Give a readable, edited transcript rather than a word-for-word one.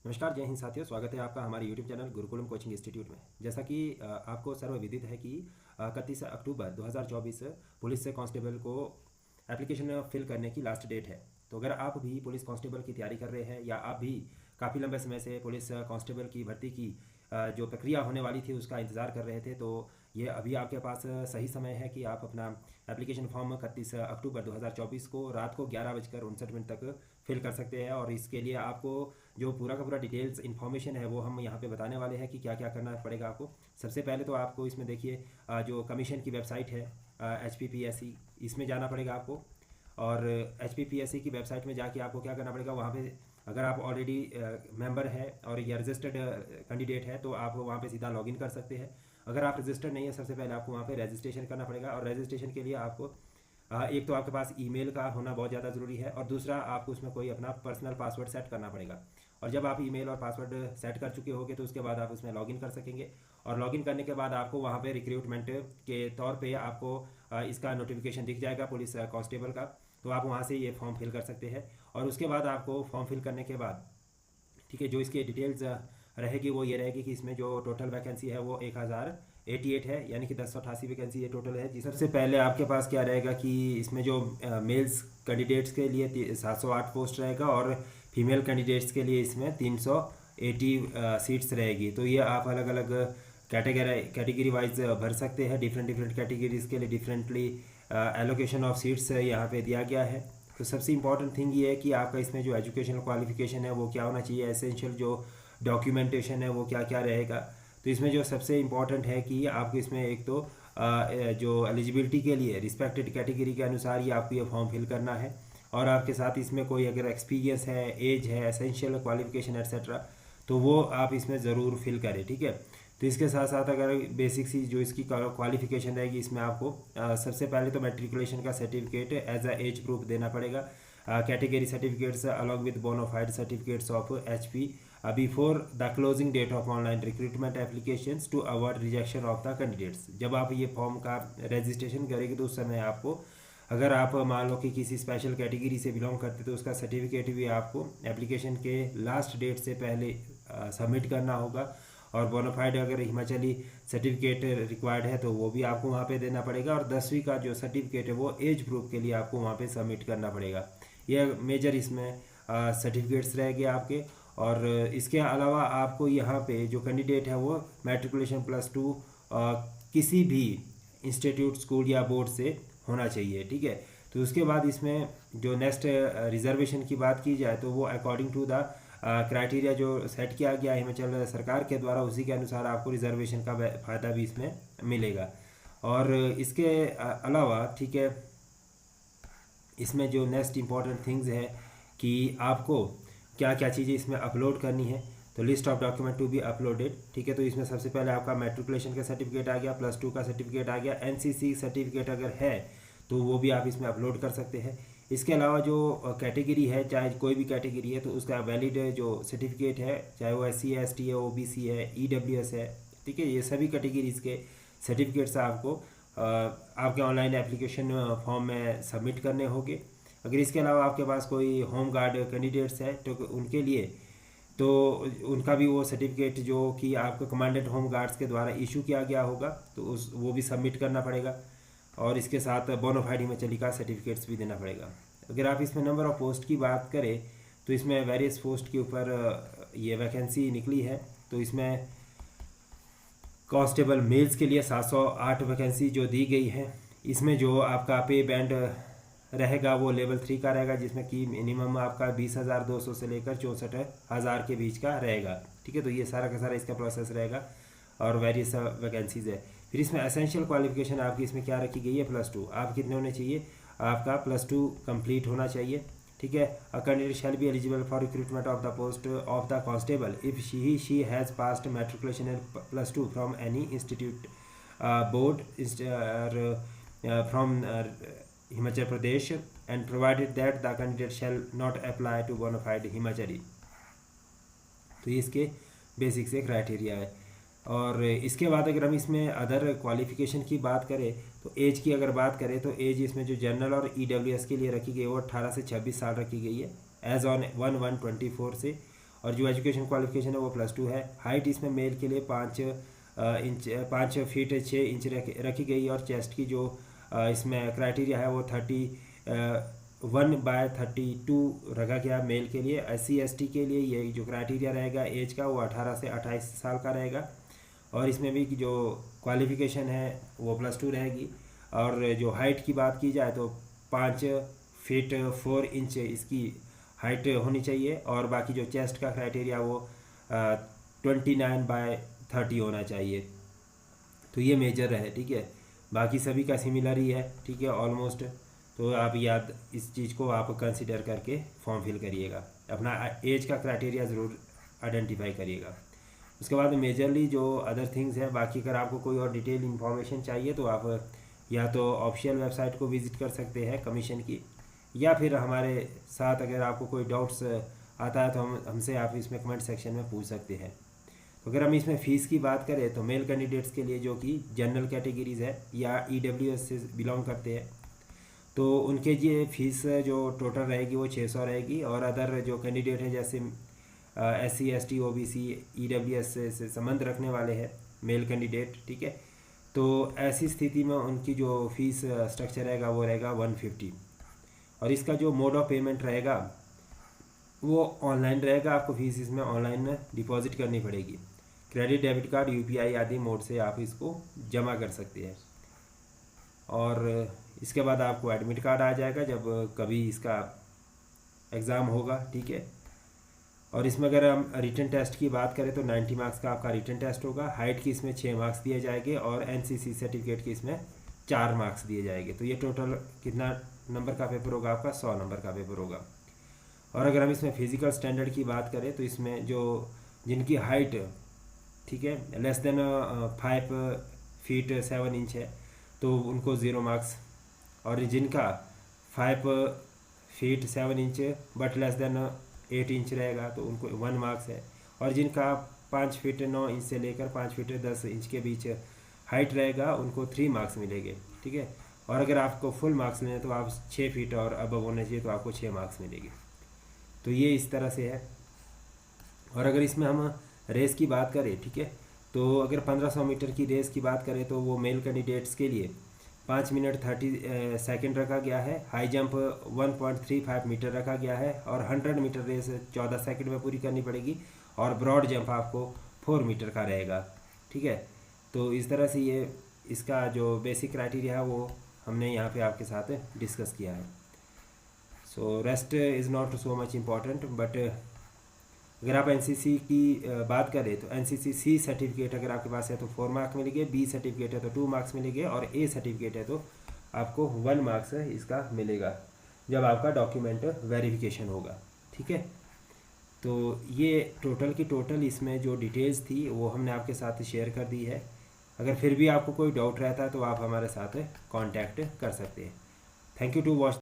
नमस्कार, जय हिंद साथियों। स्वागत है आपका हमारे YouTube channel Gurukulam coaching institute में। जैसा कि आपको सर्वविदित है कि 31 अक्टूबर 2024 पुलिस से कांस्टेबल को एप्लीकेशन फिल करने की लास्ट डेट है। तो अगर आप भी पुलिस कांस्टेबल की तैयारी कर रहे हैं या आप भी काफ़ी लंबे समय से पुलिस कांस्टेबल की भर्ती की जो प्रक्रिया होने वाली थी उसका इंतज़ार कर रहे थे, तो ये अभी आपके पास सही समय है कि आप अपना एप्लीकेशन फॉर्म 31 अक्टूबर 2024 को रात को 11:59 तक फिल कर सकते हैं। और इसके लिए आपको जो पूरा का पूरा डिटेल्स इन्फॉर्मेशन है वो हम यहाँ पे बताने वाले हैं कि क्या क्या करना पड़ेगा आपको। सबसे पहले तो आपको इसमें देखिए जो कमीशन की वेबसाइट है HPPSC, इसमें जाना पड़ेगा आपको। और HPPSC की वेबसाइट में जाके आपको क्या करना पड़ेगा, वहाँ पे अगर आप ऑलरेडी मेंबर है और या रजिस्टर्ड कैंडिडेट है तो आप वहाँ पे सीधा लॉगिन कर सकते हैं। अगर आप रजिस्टर्ड नहीं है, सबसे पहले आपको वहाँ पे रजिस्ट्रेशन करना पड़ेगा। और रजिस्ट्रेशन के लिए आपको एक तो आपके पास ईमेल का होना बहुत ज़्यादा ज़रूरी है, और दूसरा आपको उसमें कोई अपना पर्सनल पासवर्ड सेट करना पड़ेगा। और जब आप ईमेल और पासवर्ड सेट कर चुके होगे तो उसके बाद आप उसमें लॉगिन कर सकेंगे। और लॉगिन करने के बाद आपको वहाँ पे रिक्रूटमेंट के तौर पे आपको इसका नोटिफिकेशन दिख जाएगा पुलिस कांस्टेबल का, तो आप वहाँ से ये फॉर्म फिल कर सकते हैं। और उसके बाद आपको फॉर्म फिल करने के बाद ठीक है, जो इसकी डिटेल्स रहेगी वो ये रहेगी कि इसमें जो टोटल वैकेंसी है वो 1088 है, यानी कि 1088 वैकेंसी ये टोटल है। सबसे पहले आपके पास क्या रहेगा कि इसमें जो मेल्स कैंडिडेट्स के लिए 708 पोस्ट रहेगा और फीमेल कैंडिडेट्स के लिए इसमें 380 सीट्स रहेगी। तो ये आप अलग अलग कैटेगरी वाइज भर सकते हैं। डिफरेंट कैटेगरीज के लिए डिफरेंटली एलोकेशन ऑफ सीट्स यहाँ पे दिया गया है। तो सबसे इम्पॉर्टेंट थिंग ये है कि आपका इसमें जो एजुकेशनल क्वालिफिकेशन है वो क्या होना चाहिए, एसेंशियल जो डॉक्यूमेंटेशन है वो क्या क्या रहेगा। तो इसमें जो सबसे इम्पॉर्टेंट है कि आपको इसमें एक तो जो एलिजिबिलिटी के लिए रिस्पेक्टेड कैटेगरी के अनुसार ही आपको ये फॉर्म फिल करना है। और आपके साथ इसमें कोई अगर एक्सपीरियंस है, एज है, एसेंशियल क्वालिफिकेशन एट्सेट्रा, तो वो आप इसमें ज़रूर फिल करें, ठीक है। तो इसके साथ साथ अगर बेसिक सी जो इसकी क्वालिफिकेशन रहेगी, इसमें आपको सबसे पहले तो मैट्रिकुलेशन का certificate as a age proof देना पड़ेगा। Category certificates along with bonafide certificates of HP before the closing date of online recruitment applications to avoid rejection of the candidates. जब आप ये फॉर्म का रजिस्ट्रेशन करेंगे तो उस समय आपको, अगर आप मान लो कि किसी स्पेशल कैटेगरी से बिलोंग करते तो उसका सर्टिफिकेट भी आपको एप्लीकेशन के लास्ट डेट से पहले सबमिट करना होगा। और बोनाफाइड अगर हिमाचली सर्टिफिकेट रिक्वायर्ड है तो वो भी आपको वहाँ पे देना पड़ेगा। और 10वीं का जो सर्टिफिकेट है वो एज प्रूफ के लिए आपको वहाँ पे सबमिट करना पड़ेगा। ये मेजर इसमें सर्टिफिकेट्स रहेंगे आपके। और इसके अलावा आपको यहाँ पे जो कैंडिडेट है वो मैट्रिकुलेशन +2 किसी भी इंस्टीट्यूट, स्कूल या बोर्ड से होना चाहिए, ठीक है। तो उसके बाद इसमें जो नेक्स्ट रिजर्वेशन की बात की जाए तो वो अकॉर्डिंग टू द क्राइटेरिया जो सेट किया गया हिमाचल सरकार के द्वारा, उसी के अनुसार आपको रिजर्वेशन का फ़ायदा भी इसमें मिलेगा। और इसके अलावा ठीक है, इसमें जो नेक्स्ट इम्पॉर्टेंट थिंग्स है कि आपको क्या क्या चीज़ें इसमें अपलोड करनी है। तो list of document to be uploaded, ठीक है। तो इसमें सबसे पहले आपका मैट्रिकुलेशन का सर्टिफिकेट आ गया, +2 का सर्टिफिकेट आ गया, NCC सर्टिफिकेट अगर है तो वो भी आप इसमें अपलोड कर सकते हैं। इसके अलावा जो कैटेगरी है, चाहे कोई भी कैटेगरी है, तो उसका वैलिड जो सर्टिफिकेट है, चाहे वो SC है, ST है, OBC है, EWS है, ठीक है, ये सभी कैटेगरीज के सर्टिफिकेट्स आपको आपके ऑनलाइन एप्लीकेशन फॉर्म में सबमिट करने होंगे। अगर इसके अलावा आपके पास कोई होम गार्ड कैंडिडेट्स है तो उनके लिए तो उनका भी वो सर्टिफिकेट जो कि आपको कमांडेंट होम गार्ड्स के द्वारा इशू किया गया होगा तो वो भी सबमिट करना पड़ेगा। और इसके साथ बोनाफाइड हिमाचली का सर्टिफिकेट्स भी देना पड़ेगा। अगर आप इसमें नंबर ऑफ पोस्ट की बात करें तो इसमें वेरियस पोस्ट के ऊपर ये वैकेंसी निकली है। तो इसमें कांस्टेबल मेल्स के लिए 708 वैकेंसी जो दी गई है। इसमें जो आपका पे बैंड रहेगा वो लेवल 3 का रहेगा, जिसमें कि मिनिमम आपका 20,200 से लेकर 64,000 के बीच का रहेगा, ठीक है। तो ये सारा का सारा इसका प्रोसेस रहेगा और वेरियस वैकेंसीज है। फिर इसमें एसेंशियल क्वालिफिकेशन आपकी इसमें क्या रखी गई है, +2। आप कितने होने चाहिए, आपका +2 कंप्लीट होना चाहिए, ठीक है। A candidate shall be eligible for recruitment of the post of the constable if she has passed matriculation and +2 from any institute, board from Himachal Pradesh and provided that the candidate shall not apply to bonafide Himachali. तो ये इसके basic से criteria है। और इसके बाद अगर हम इसमें अदर क्वालिफ़िकेशन की बात करें तो एज की अगर बात करें तो एज इसमें जो जनरल और EWS के लिए रखी गई है वो 18 से 26 साल रखी गई है एज ऑन 1/1/24 से। और जो एजुकेशन क्वालिफिकेशन है वो +2 है। हाइट इसमें मेल के लिए 5 फीट 6 इंच रखी गई, और चेस्ट की जो इसमें क्राइटेरिया है वो 31/32 रखा गया मेल के लिए। SC/ST के लिए ये जो क्राइटेरिया रहेगा एज का वो 18 से 28 साल का रहेगा, और इसमें भी जो क्वालिफिकेशन है वो +2 रहेगी। और जो हाइट की बात की जाए तो 5 फीट 4 इंच इसकी हाइट होनी चाहिए, और बाकी जो चेस्ट का क्राइटेरिया वो 29/30 होना चाहिए। तो ये मेजर है, ठीक है। बाकी सभी का सिमिलर ही है, ठीक है, ऑलमोस्ट। तो आप याद इस चीज़ को आप कंसिडर करके फॉर्म फिल करिएगा, अपना एज का क्राइटेरिया ज़रूर आइडेंटिफाई करिएगा। उसके बाद मेजरली जो अदर थिंग्स है, बाकी अगर आपको कोई और डिटेल इन्फॉर्मेशन चाहिए तो आप या तो ऑफिशियल वेबसाइट को विज़िट कर सकते हैं कमीशन की, या फिर हमारे साथ अगर आपको कोई डाउट्स आता है तो हमसे आप इसमें कमेंट सेक्शन में पूछ सकते हैं। तो अगर हम इसमें फ़ीस की बात करें तो मेल कैंडिडेट्स के लिए जो कि जनरल कैटेगरीज़ है या EWS से बिलोंग करते हैं, तो उनके ये फ़ीस जो टोटल रहेगी वो 600 रहेगी। और अदर जो कैंडिडेट हैं जैसे SC ST OBC EWS से संबंध रखने वाले हैं मेल कैंडिडेट, ठीक है, तो ऐसी स्थिति में उनकी जो फ़ीस स्ट्रक्चर रहेगा वो रहेगा 150। और इसका जो मोड ऑफ पेमेंट रहेगा वो ऑनलाइन रहेगा, आपको फ़ीस इसमें ऑनलाइन डिपॉजिट करनी पड़ेगी। क्रेडिट डेबिट कार्ड UPI आदि मोड से आप इसको जमा कर सकते हैं। और इसके बाद आपको एडमिट कार्ड आ जाएगा जब कभी इसका एग्ज़ाम होगा, ठीक है। और इसमें अगर हम रिटन टेस्ट की बात करें तो 90 मार्क्स का आपका रिटन टेस्ट होगा। हाइट की इसमें 6 मार्क्स दिए जाएंगे, और NCC सर्टिफिकेट के इसमें 4 मार्क्स दिए जाएंगे। तो ये टोटल कितना नंबर का पेपर होगा आपका? 100 नंबर का पेपर होगा। और अगर हम इसमें फिज़िकल स्टैंडर्ड की बात करें तो इसमें जो जिनकी हाइट, ठीक है, लेस देन 5 फीट 7 इंच है तो उनको 0 मार्क्स, और जिनका 5 feet 7 inch but less than 8 inch रहेगा तो उनको 1 मार्क्स है। और जिनका 5 फीट 9 इंच से लेकर 5 फीट 10 इंच के बीच हाइट रहेगा उनको 3 मार्क्स मिलेंगे, ठीक है। और अगर आपको फुल मार्क्स लेने तो आप 6 फीट और अबव होने चाहिए तो आपको 6 मार्क्स मिलेंगे। तो ये इस तरह से है। और अगर इसमें हम रेस की बात करें, ठीक है, तो अगर 1500 मीटर की रेस की बात करें तो वो मेल कैंडिडेट्स के लिए 5 मिनट 30 सेकेंड रखा गया है। हाई जंप 1.35 मीटर रखा गया है, और 100 मीटर रेस 14 सेकंड में पूरी करनी पड़ेगी, और ब्रॉड जंप आपको 4 मीटर का रहेगा, ठीक है। तो इस तरह से ये इसका जो बेसिक क्राइटेरिया है वो हमने यहाँ पे आपके साथ डिस्कस किया है। So rest is not so much important, but अगर आप NCC की बात करें तो NCC C सर्टिफिकेट अगर आपके पास है तो 4 मार्क्स मिलेंगे, B सर्टिफिकेट है तो 2 मार्क्स मिलेंगे, और A सर्टिफिकेट है तो आपको 1 मार्क्स इसका मिलेगा जब आपका डॉक्यूमेंट वेरिफिकेशन होगा, ठीक है। तो ये टोटल की टोटल इसमें जो डिटेल्स थी वो हमने आपके साथ शेयर कर दी है। अगर फिर भी आपको कोई डाउट रहता है तो आप हमारे साथ कांटेक्ट कर सकते हैं। Thank you to watch.